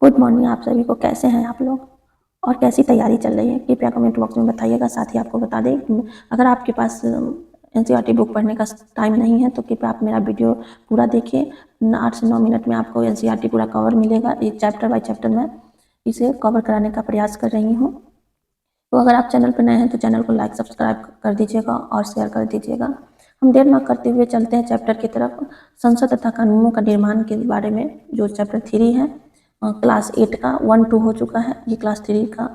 Good morning आप सभी को। कैसे हैं आप लोग और कैसी तैयारी चल रही है, कृपया कमेंट बॉक्स में बताइएगा। साथ ही आपको बता दें, अगर आपके पास एनसीईआरटी बुक पढ़ने का टाइम नहीं है तो कृपया आप मेरा वीडियो पूरा देखिए। 8 से 9 मिनट में आपको एनसीईआरटी पूरा कवर मिलेगा। एक चैप्टर बाय चैप्टर मैं इसे कवर कराने का प्रयास कर रही हूँ। तो अगर आप चैनल पर नए हैं तो चैनल को लाइक सब्सक्राइब कर दीजिएगा और शेयर कर दीजिएगा। हम देर न करते हुए चलते हैं चैप्टर की तरफ। संसद तथा कानूनों का निर्माण के बारे में जो चैप्टर 3 है, क्लास 8 का 1-2 हो चुका है। ये क्लास 3 का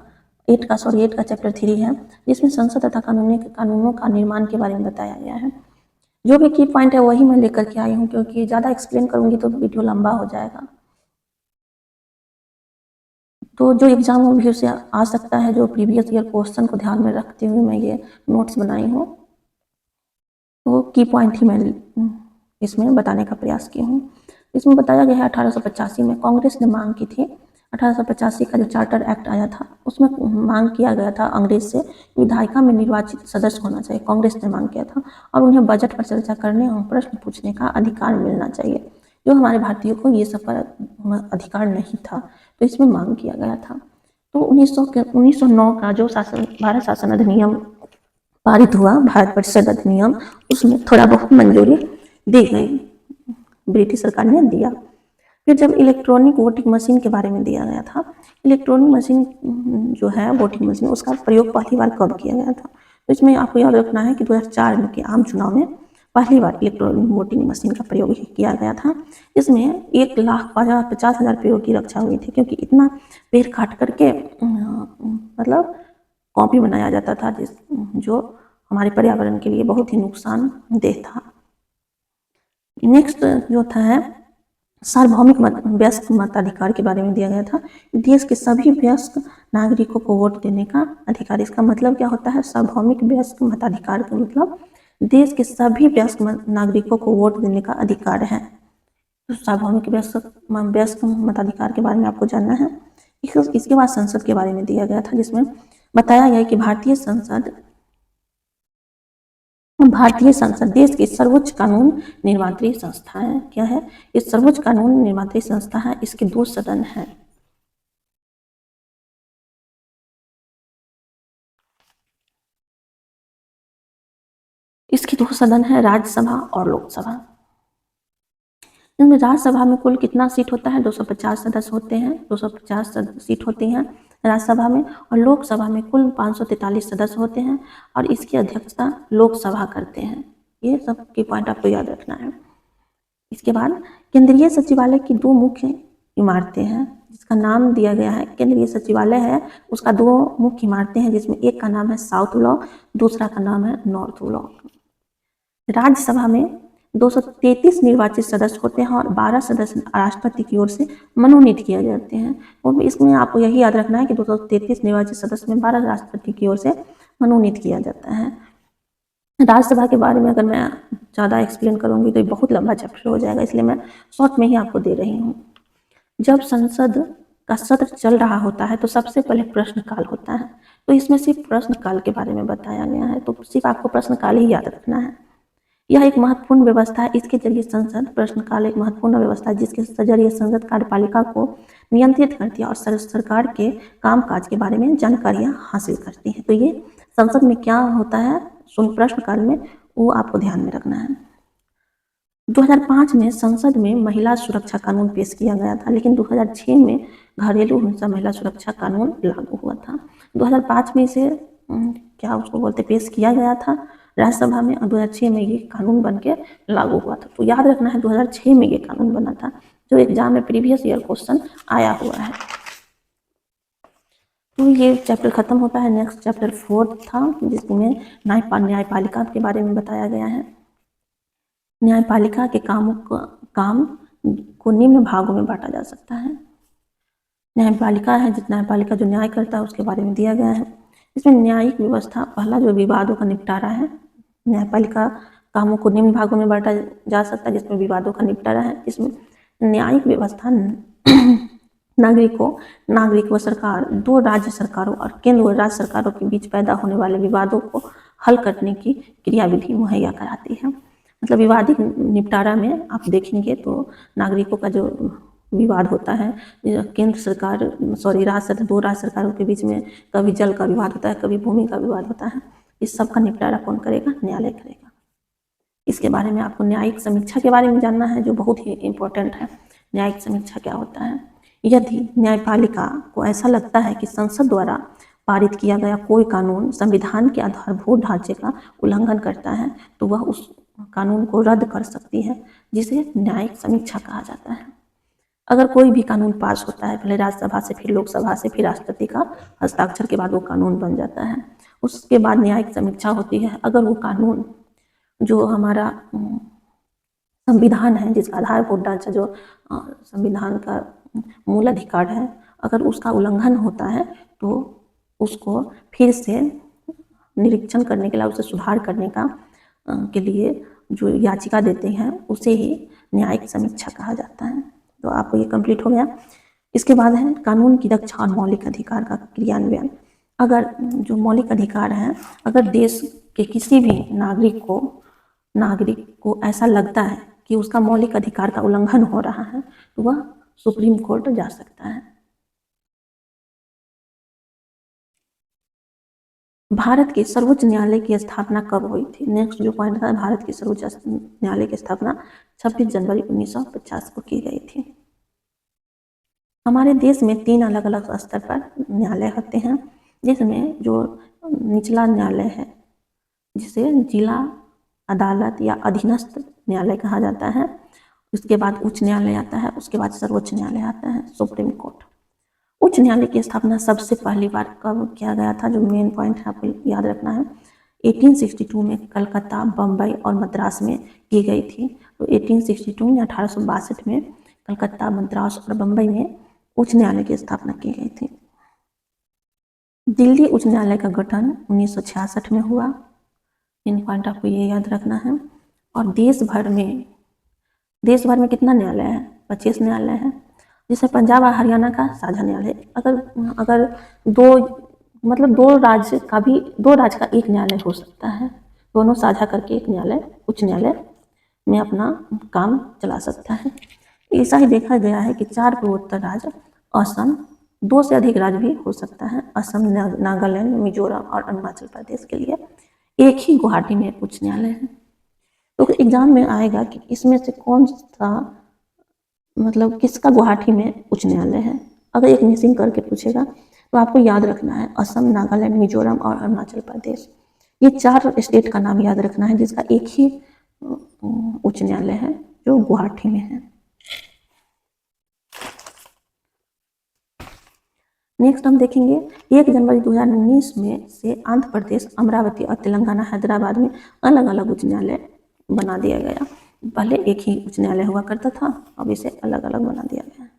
8 का चैप्टर 3 है, जिसमें संसद तथा कानूनों का निर्माण के बारे में बताया गया है। जो भी की पॉइंट है वही मैं लेकर के आई हूँ, क्योंकि ज़्यादा एक्सप्लेन करूँगी तो वीडियो लंबा हो जाएगा। तो जो एग्जाम व्यू से आ सकता है, जो प्रीवियस ईयर क्वेश्चन को ध्यान में रखते हुए मैं ये नोट्स बनाई हूँ, तो की पॉइंट ही मैं इसमें बताने का प्रयास की हूँ। इसमें बताया गया है 1885 में कांग्रेस ने मांग की थी। 1885 का जो चार्टर एक्ट आया था उसमें मांग किया गया था अंग्रेज से, विधायिका में निर्वाचित सदस्य होना चाहिए। कांग्रेस ने मांग किया था और उन्हें बजट पर चर्चा करने और प्रश्न पूछने का अधिकार मिलना चाहिए, जो हमारे भारतीयों को ये सब पर अधिकार नहीं था। तो इसमें मांग किया गया था। तो 1909 का जो भारत शासन अधिनियम पारित हुआ, भारत परिषद अधिनियम, उसमें थोड़ा बहुत मंजूरी दी गई, ब्रिटिश सरकार ने दिया। फिर जब इलेक्ट्रॉनिक वोटिंग मशीन के बारे में दिया गया था, इलेक्ट्रॉनिक मशीन जो है वोटिंग मशीन, उसका प्रयोग पहली बार कब किया गया था? तो इसमें आपको याद रखना है कि 2004 के आम चुनाव में पहली बार इलेक्ट्रॉनिक वोटिंग मशीन का प्रयोग किया गया था। इसमें 1,50,000 पेड़ों की रक्षा हुई थी, क्योंकि इतना पेड़ काट करके मतलब कॉपी बनाया जाता था जो हमारे पर्यावरण के लिए बहुत ही नुकसानदेह था। नेक्स्ट जो था सार्वभौमिक वयस्क मताधिकार के बारे में दिया गया था। देश के सभी वयस्क नागरिकों को वोट देने का अधिकार। इसका मतलब क्या होता है? सार्वभौमिक वयस्क मताधिकार का मतलब देश के सभी वयस्क नागरिकों को वोट देने का अधिकार है। तो सार्वभौमिक वयस्क मताधिकार के बारे में आपको जानना है। इसके बाद संसद के बारे में दिया गया था, जिसमें बताया गया कि भारतीय संसद देश की सर्वोच्च कानून निर्मात्री संस्था है। क्या है? ये सर्वोच्च कानून निर्मात्री संस्था है। इसके 2 सदन हैं। इसके 2 सदन है, राज्यसभा और लोकसभा। इसमें राज्यसभा में कुल कितना सीट होता है? 250 सदस्य होते हैं। 250 सीट होती हैं राज्यसभा में, और लोकसभा में कुल 543 सदस्य होते हैं, और इसकी अध्यक्षता लोकसभा करते हैं। ये सब की पॉइंट आपको याद रखना है। इसके बाद केंद्रीय सचिवालय की 2 मुख्य इमारतें हैं, जिसका नाम दिया गया है केंद्रीय सचिवालय है। उसका 2 मुख्य इमारतें हैं, जिसमें एक का नाम है साउथ ब्लॉक, दूसरा का नाम है नॉर्थ ब्लॉक। राज्यसभा में 233 निर्वाचित सदस्य होते हैं और 12 सदस्य राष्ट्रपति की ओर से मनोनीत किए जाते हैं। और इसमें आपको यही याद रखना है कि 233 निर्वाचित सदस्य में 12 राष्ट्रपति की ओर से मनोनीत किया जाता है। राज्यसभा के बारे में अगर मैं ज़्यादा एक्सप्लेन करूंगी तो ये बहुत लंबा चैप्टर हो जाएगा, इसलिए मैं शॉर्ट में ही आपको दे रही हूँ। जब संसद का सत्र चल रहा होता है तो सबसे पहले प्रश्नकाल होता है। तो इसमें सिर्फ प्रश्नकाल के बारे में बताया गया है, तो सिर्फ आपको प्रश्नकाल ही याद रखना है। यह एक महत्वपूर्ण व्यवस्था है। इसके जरिए संसद प्रश्नकाल एक महत्वपूर्ण व्यवस्था है, जिसके जरिए संसद कार्यपालिका को नियंत्रित करती है और सरकार के कामकाज के बारे में जानकारियां हासिल करती है। तो ये संसद में क्या होता है प्रश्नकाल में, वो आपको ध्यान में रखना है। 2005 में संसद में महिला सुरक्षा कानून पेश किया गया था, लेकिन 2006 में घरेलू हिंसा महिला सुरक्षा कानून लागू हुआ था। 2005 में इसे क्या उसको बोलते पेश किया गया था राज्यसभा में, और 2006 में ये कानून बन के लागू हुआ था। तो याद रखना है 2006 में ये कानून बना था, जो एग्जाम में प्रीवियस ईयर क्वेश्चन आया हुआ है। तो ये चैप्टर खत्म होता है। नेक्स्ट चैप्टर 4 था, जिसमें न्यायपालिका के बारे में बताया गया है। न्यायपालिका के काम को निम्न भागों में बांटा जा सकता है। न्यायपालिका है, न्यायपालिका जो न्याय करता है उसके बारे में दिया गया है। इसमें न्यायिक व्यवस्था, पहला जो विवादों का निपटारा है, न्यायपालिका कामों को निम्न भागों में बांटा जा सकता है, जिसमें विवादों का निपटारा है। इसमें न्यायिक व्यवस्था नागरिक व सरकार, 2 राज्य सरकारों और केंद्र व राज्य सरकारों के बीच पैदा होने वाले विवादों को हल करने की क्रियाविधि मुहैया कराती है। मतलब विवादित निपटारा में आप देखेंगे तो नागरिकों का जो विवाद होता है, केंद्र सरकार दो राज्य सरकारों के बीच में कभी जल का विवाद होता है, कभी भूमि का विवाद होता है, इस सब का निपटारा कौन करेगा? न्यायालय करेगा। इसके बारे में आपको न्यायिक समीक्षा के बारे में जानना है, जो बहुत ही इम्पोर्टेंट है। न्यायिक समीक्षा क्या होता है? यदि न्यायपालिका को ऐसा लगता है कि संसद द्वारा पारित किया गया कोई कानून संविधान के आधारभूत ढांचे का उल्लंघन करता है, तो वह उस कानून को रद्द कर सकती है, जिसे न्यायिक समीक्षा कहा जाता है। अगर कोई भी कानून पास होता है, पहले राज्यसभा से, फिर लोकसभा से, फिर राष्ट्रपति का हस्ताक्षर के बाद वो कानून बन जाता है, उसके बाद न्यायिक समीक्षा होती है। अगर वो कानून जो हमारा संविधान है, जिसका आधारभूत ढांचा जो संविधान का मूल अधिकार है, अगर उसका उल्लंघन होता है तो उसको फिर से निरीक्षण करने के लिए, उसे सुधार करने का के लिए जो याचिका देते हैं, उसे ही न्यायिक समीक्षा कहा जाता है। तो आपको ये कंप्लीट हो गया। इसके बाद है कानून की रक्षा और मौलिक अधिकार का क्रियान्वयन। अगर जो मौलिक अधिकार हैं, अगर देश के किसी भी नागरिक को ऐसा लगता है कि उसका मौलिक अधिकार का उल्लंघन हो रहा है, तो वह सुप्रीम कोर्ट जा सकता है। भारत के सर्वोच्च न्यायालय की स्थापना कब हुई थी? नेक्स्ट जो पॉइंट था, भारत के सर्वोच्च न्यायालय की स्थापना 26 जनवरी 1950 को की गई थी। हमारे देश में 3 अलग अलग स्तर पर न्यायालय होते हैं, जिसमें जो निचला न्यायालय है, जिसे जिला अदालत या अधीनस्थ न्यायालय कहा जाता है, उसके बाद उच्च न्यायालय आता है, उसके बाद सर्वोच्च न्यायालय आता है, सुप्रीम कोर्ट। उच्च न्यायालय की स्थापना सबसे पहली बार कब किया गया था? जो मेन पॉइंट है आपको याद रखना है, 1862 में कलकत्ता, बम्बई और मद्रास में की गई थी। तो 1862 या 1862 में कलकत्ता, मद्रास और बम्बई में उच्च न्यायालय की स्थापना की गई थी। दिल्ली उच्च न्यायालय का गठन 1966 में हुआ। इन पॉइंट आपको ये याद रखना है। और देश भर में कितना न्यायालय है? 25 न्यायालय है, जिसे पंजाब और हरियाणा का साझा न्यायालय। अगर दो राज्य का एक न्यायालय हो सकता है, दोनों साझा करके एक न्यायालय, उच्च न्यायालय में अपना काम चला सकता है। ऐसा ही देखा गया है कि 4 पूर्वोत्तर राज्य, असम, 2 से अधिक राज्य भी हो सकता है, असम, नागालैंड, मिजोरम और अरुणाचल प्रदेश के लिए एक ही गुवाहाटी में उच्च न्यायालय है। तो एग्जाम में आएगा कि इसमें से कौन सा किसका गुवाहाटी में उच्च न्यायालय है। अगर एक मिसिंग करके पूछेगा तो आपको याद रखना है असम, नागालैंड, मिजोरम और अरुणाचल प्रदेश, ये 4 स्टेट का नाम याद रखना है, जिसका एक ही उच्च न्यायालय है जो गुवाहाटी में है। नेक्स्ट हम देखेंगे 1 जनवरी 2019 में से आंध्र प्रदेश, अमरावती और तेलंगाना, हैदराबाद में अलग अलग उच्च न्यायालय बना दिया गया। पहले एक ही उच्च न्यायालय हुआ करता था, अब इसे अलग अलग बना दिया गया है।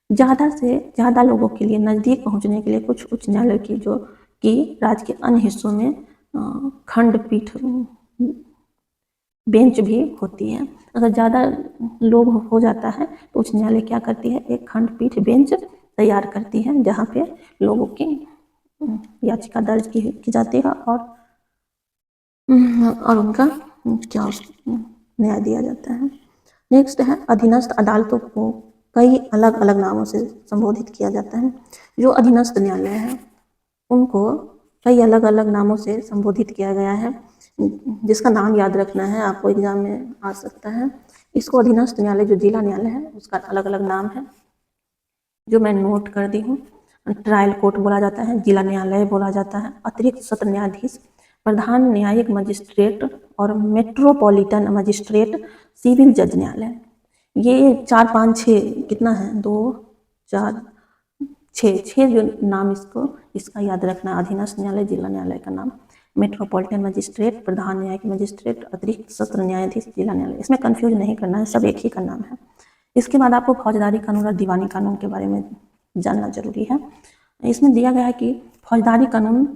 ज़्यादा से ज़्यादा लोगों के लिए नज़दीक पहुंचने के लिए कुछ उच्च न्यायालय की राज्य के अन्य हिस्सों में खंडपीठ बेंच भी होती है। अगर ज़्यादा लोग हो जाता है तो उच्च न्यायालय क्या करती है? एक खंडपीठ बेंच तैयार करती है, जहाँ पे लोगों की याचिका दर्ज की जाती है और उनका न्याय दिया जाता है। नेक्स्ट है अधीनस्थ अदालतों को कई अलग अलग नामों से संबोधित किया जाता है। जो अधीनस्थ न्यायालय है उनको कई अलग अलग नामों से संबोधित किया गया है, जिसका नाम याद रखना है, आपको एग्जाम में आ सकता है। इसको अधीनस्थ न्यायालय जो जिला न्यायालय है उसका अलग अलग नाम है, जो मैं नोट कर दी हूँ। ट्रायल कोर्ट बोला जाता है, जिला न्यायालय बोला जाता है, अतिरिक्त सत्र न्यायाधीश, प्रधान न्यायिक मजिस्ट्रेट और मेट्रोपॉलिटन मजिस्ट्रेट, सिविल जज न्यायालय। ये 4, 5, 6 कितना है? 2, 4, 6 जो नाम इसका याद रखना। अधीनस्थ न्यायालय, जिला न्यायालय का नाम, मेट्रोपॉलिटन मजिस्ट्रेट, प्रधान न्यायिक मजिस्ट्रेट, अतिरिक्त सत्र न्यायाधीश, जिला न्यायालय। इसमें कंफ्यूज नहीं करना है, सब एक ही का नाम है। इसके बाद आपको फौजदारी कानून और दीवानी कानून के बारे में जानना जरूरी है। इसमें दिया गया है कि फौजदारी कानून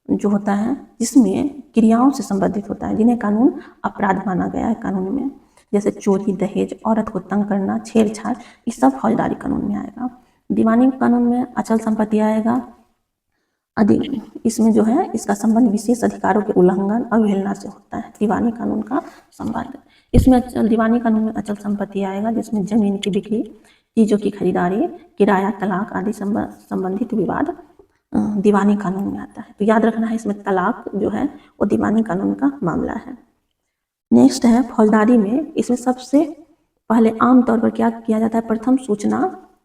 जो होता है जिसमें क्रियाओं से संबंधित होता है, जिन्हें कानून अपराध माना गया है कानून में, जैसे चोरी, दहेज, औरत को तंग करना, छेड़छाड़, ये सब फौजदारी कानून में आएगा। दीवानी कानून में अचल संपत्ति आएगा। इसमें जो है इसका संबंध विशेष अधिकारों के उल्लंघन, अवहेलना से होता है, दीवानी कानून का संबंध। इसमें दीवानी कानून में अचल संपत्ति आएगा, जिसमें जमीन की बिक्री चीज़ों की खरीदारी, किराया, तलाक आदि संबंधित विवाद दीवानी कानून में आता है। तो याद रखना है, इसमें तलाक जो है वो दीवानी कानून का मामला है। नेक्स्ट है फौजदारी में, इसमें सबसे पहले आमतौर पर क्या किया जाता है, प्रथम सूचना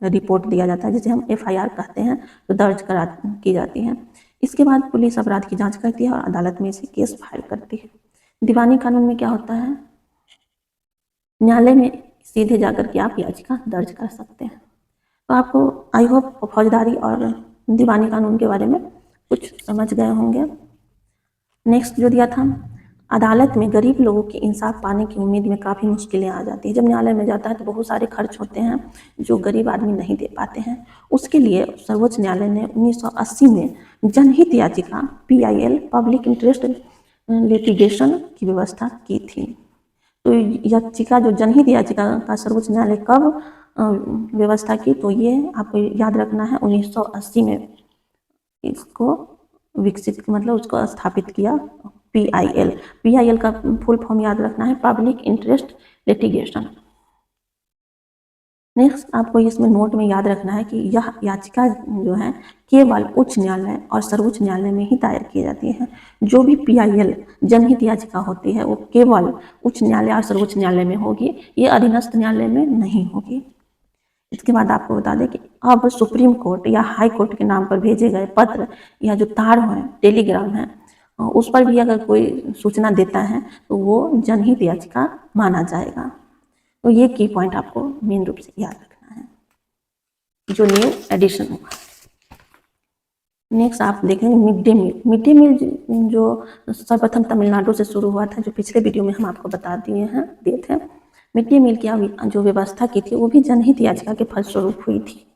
रिपोर्ट दिया जाता है, जिसे हम FIR कहते हैं, जो दर्ज की जाती है। इसके बाद पुलिस अपराध की जांच करती है और अदालत में इसे केस फाइल करती है। दीवानी कानून में क्या होता है, न्यायालय में सीधे जाकर के आप याचिका दर्ज कर सकते हैं। तो आपको आई होप फौजदारी और दीवानी कानून के बारे में कुछ समझ गए होंगे। नेक्स्ट जो दिया था, अदालत में गरीब लोगों की इंसाफ पाने की उम्मीद में काफ़ी मुश्किलें आ जाती हैं। जब न्यायालय में जाता है तो बहुत सारे खर्च होते हैं जो गरीब आदमी नहीं दे पाते हैं। उसके लिए सर्वोच्च न्यायालय ने 1980 में जनहित याचिका PIL पब्लिक इंटरेस्ट लिटिगेशन की व्यवस्था की थी। तो याचिका जो जनहित याचिका का सर्वोच्च न्यायालय कब व्यवस्था की, तो ये आपको याद रखना है, 1980 में इसको विकसित मतलब उसको स्थापित किया PIL का फुल फॉर्म याद रखना है, पब्लिक इंटरेस्ट लिटिगेशन। नेक्स्ट आपको इसमें नोट में याद रखना है कि यह याचिका जो है केवल उच्च न्यायालय और सर्वोच्च न्यायालय में ही दायर की जाती है। जो भी PIL जनहित याचिका होती है वो केवल उच्च न्यायालय और सर्वोच्च न्यायालय में होगी, ये अधीनस्थ न्यायालय में नहीं होगी। इसके बाद आपको बता दें कि अब सुप्रीम कोर्ट या हाई कोर्ट के नाम पर भेजे गए पत्र या जो तार है, टेलीग्राम है, उस पर भी अगर कोई सूचना देता है तो वो जनहित याचिका माना जाएगा। तो ये की पॉइंट आपको मेन रूप से याद रखना है, जो न्यू एडिशन हुआ। नेक्स्ट आप देखेंगे mid day meal. Mid day meal जो सर्वप्रथम तमिलनाडु से शुरू हुआ था, जो पिछले वीडियो में हम आपको बता दिए थे। मिड डे मील की जो व्यवस्था की थी वो भी जनहित याचिका के फलस्वरूप हुई थी।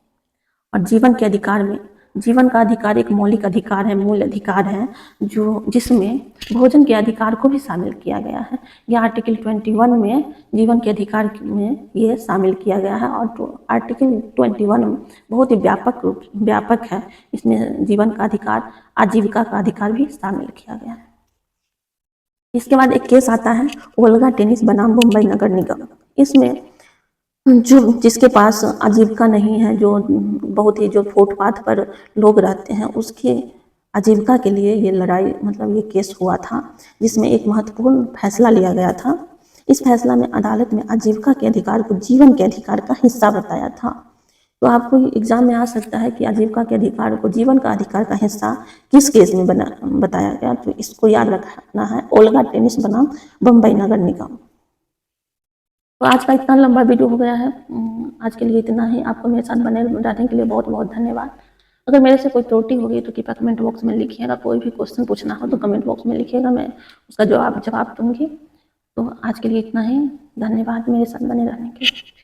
और जीवन के अधिकार में, जीवन का अधिकार एक मौलिक अधिकार है, मूल अधिकार है, जो जिसमें भोजन के अधिकार को भी शामिल किया गया है। यह आर्टिकल 21 में जीवन के अधिकार में ये शामिल किया गया है। और आर्टिकल 21 बहुत ही व्यापक है। इसमें जीवन का अधिकार, आजीविका का अधिकार भी शामिल किया गया है। इसके बाद एक केस आता है ओल्गा टेनिस बनाम मुंबई नगर निगम। इसमें जो जिसके पास आजीविका नहीं है, जो बहुत ही जो फुटपाथ पर लोग रहते हैं, उसकी आजीविका के लिए ये लड़ाई मतलब ये केस हुआ था, जिसमें एक महत्वपूर्ण फैसला लिया गया था। इस फैसला में अदालत में आजीविका के अधिकार को जीवन के अधिकार का हिस्सा बताया था। तो आपको एग्जाम में आ सकता है कि आजीविका के अधिकार को जीवन का अधिकार का हिस्सा किस केस में बताया गया, तो इसको याद रखना है, ओल्गा टेनिस बनाम मुंबई नगर निगम। तो आज का इतना लंबा वीडियो हो गया है, आज के लिए इतना ही। आपको मेरे साथ बने रहने के लिए बहुत बहुत धन्यवाद। अगर मेरे से कोई त्रुटि होगी तो कृपया कमेंट बॉक्स में लिखिएगा। कोई भी क्वेश्चन पूछना हो तो कमेंट बॉक्स में लिखिएगा, मैं उसका जवाब दूंगी। तो आज के लिए इतना ही, धन्यवाद मेरे साथ बने रहने के लिए।